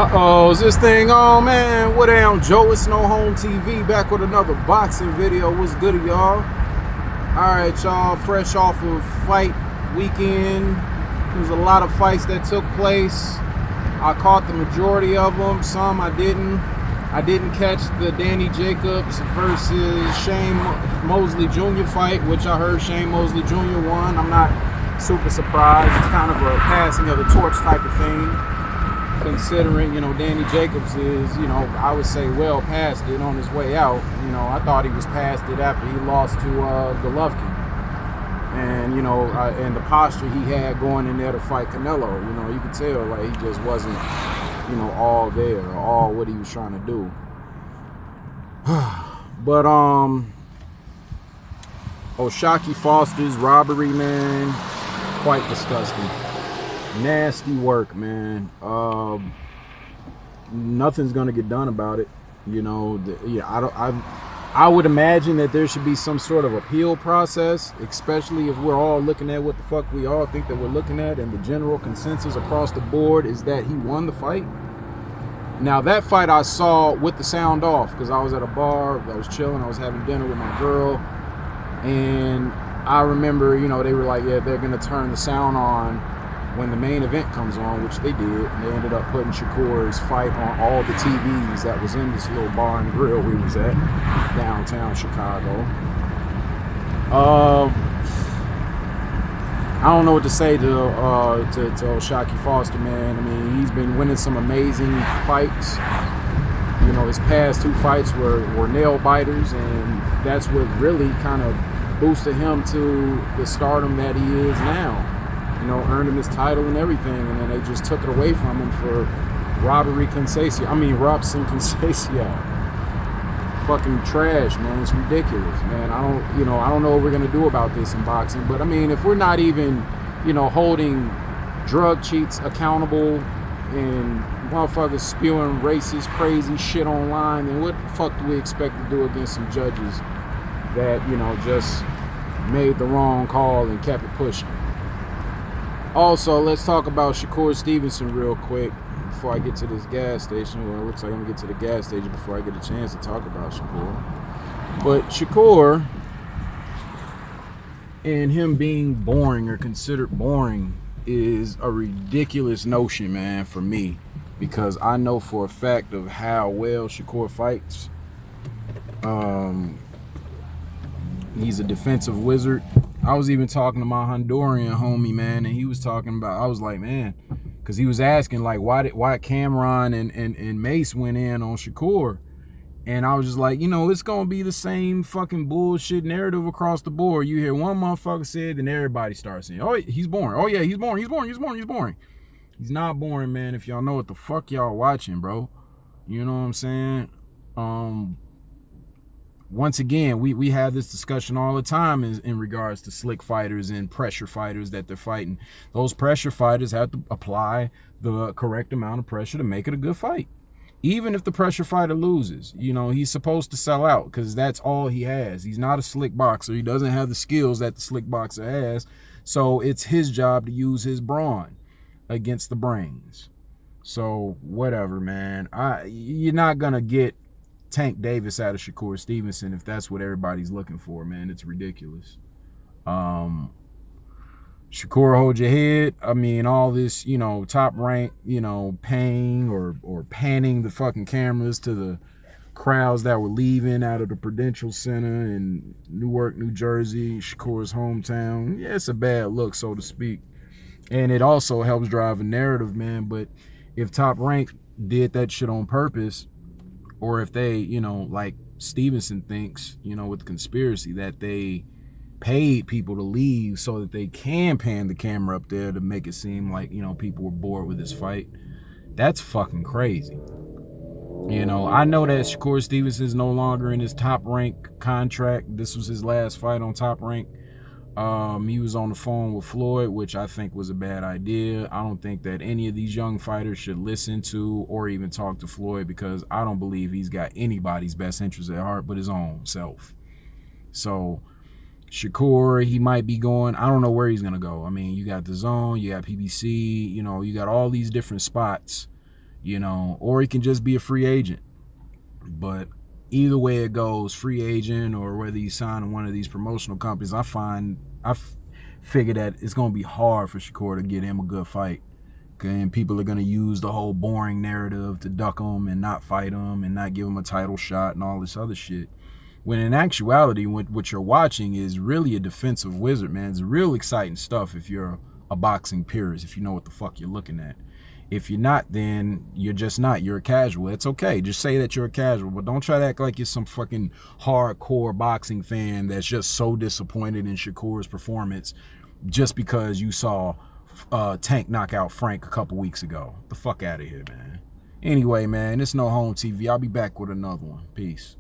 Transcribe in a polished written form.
Uh-oh, is this thing on, man? What down, Joe? It's No Home TV, back with another boxing video. What's good, y'all? Alright, y'all, fresh off of fight weekend. There's a lot of fights that took place. I caught the majority of them. Some I didn't. I didn't catch the Danny Jacobs versus Shane Mosley Jr. fight, which I heard Shane Mosley Jr. won. I'm not super surprised. It's kind of a passing of the torch type of thing, considering, Danny Jacobs is, I would say well past it on his way out. I thought he was past it after he lost to Golovkin. And, and the posture he had going in there to fight Canelo, you could tell, like, he just wasn't, all there, or all what he was trying to do. But, O'Shaquie Foster's robbery, man, quite disgusting. Nasty work, man. Nothing's gonna get done about it. I would imagine that there should be some sort of appeal process, especially if we're all looking at what the fuck we all think that we're looking at, and the general consensus across the board is that he won the fight. Now, that fight I saw with the sound off, because I was at a bar, I was chilling, I was having dinner with my girl, and I remember, they were like, yeah, they're gonna turn the sound on when the main event comes on, which they did, and they ended up putting Shakur's fight on all the TVs that was in this little bar and grill we was at downtown Chicago. I don't know what to say to O'Shaquie Foster, man. I mean, he's been winning some amazing fights. His past two fights were nail biters, and that's what really kind of boosted him to the stardom that he is now. Earned him his title and everything, and then they just took it away from him for Robson Conceição. Fucking trash, man. It's ridiculous, man. I don't know what we're gonna do about this in boxing, but I mean, if we're not even, holding drug cheats accountable and motherfuckers spewing racist, crazy shit online, then what the fuck do we expect to do against some judges that, just made the wrong call and kept it pushing? Also, let's talk about Shakur Stevenson real quick before I get to this gas station. Well, it looks like I'm going to get to the gas station before I get a chance to talk about Shakur. But Shakur, and him being boring or considered boring, is a ridiculous notion, man, for me. Because I know for a fact of how well Shakur fights. He's a defensive wizard. I was even talking to my Honduran homie, man, and he was talking about, I was like, man, because he was asking, like, why Cameron and Mace went in on Shakur. And I was just like, it's going to be the same fucking bullshit narrative across the board. You hear one motherfucker say it, then everybody starts saying, oh, he's boring. Oh, yeah, he's boring. He's boring. He's not boring, man, if y'all know what the fuck y'all watching, bro. You know what I'm saying? Once again, we have this discussion all the time in regards to slick fighters and pressure fighters that they're fighting. Those pressure fighters have to apply the correct amount of pressure to make it a good fight. Even if the pressure fighter loses, he's supposed to sell out because that's all he has. He's not a slick boxer. He doesn't have the skills that the slick boxer has. So it's his job to use his brawn against the brains. So whatever, man. You're not going to get Tank Davis out of Shakur Stevenson if that's what everybody's looking for, man. It's ridiculous. Shakur, hold your head. I mean, all this, top rank, paying or panning the fucking cameras to the crowds that were leaving out of the Prudential Center in Newark, New Jersey, Shakur's hometown. Yeah, it's a bad look, so to speak. And it also helps drive a narrative, man. But if Top Rank did that shit on purpose, or if they, like Stevenson thinks, with the conspiracy, that they paid people to leave so that they can pan the camera up there to make it seem like, people were bored with this fight, that's fucking crazy. I know that Shakur Stevenson is no longer in his Top Rank contract. This was his last fight on Top Rank. He was on the phone with Floyd, which I think was a bad idea. I don't think that any of these young fighters should listen to or even talk to Floyd, because I don't believe he's got anybody's best interest at heart but his own self. So Shakur, he might be going, I don't know where he's going to go. I mean, you got the Zone, you got PBC, you got all these different spots you know, or he can just be a free agent. But either way it goes, free agent or whether you sign in one of these promotional companies, I figure that it's going to be hard for Shakur to get him a good fight. And people are going to use the whole boring narrative to duck him and not fight him and not give him a title shot and all this other shit. When in actuality, what you're watching is really a defensive wizard, man. It's real exciting stuff if you're a boxing purist, if you know what the fuck you're looking at. If you're not, then you're just not. You're a casual. It's okay. Just say that you're a casual, but don't try to act like you're some fucking hardcore boxing fan that's just so disappointed in Shakur's performance just because you saw Tank knock out Frank a couple weeks ago. Get the fuck out of here, man. Anyway, man, it's No Home TV. I'll be back with another one. Peace.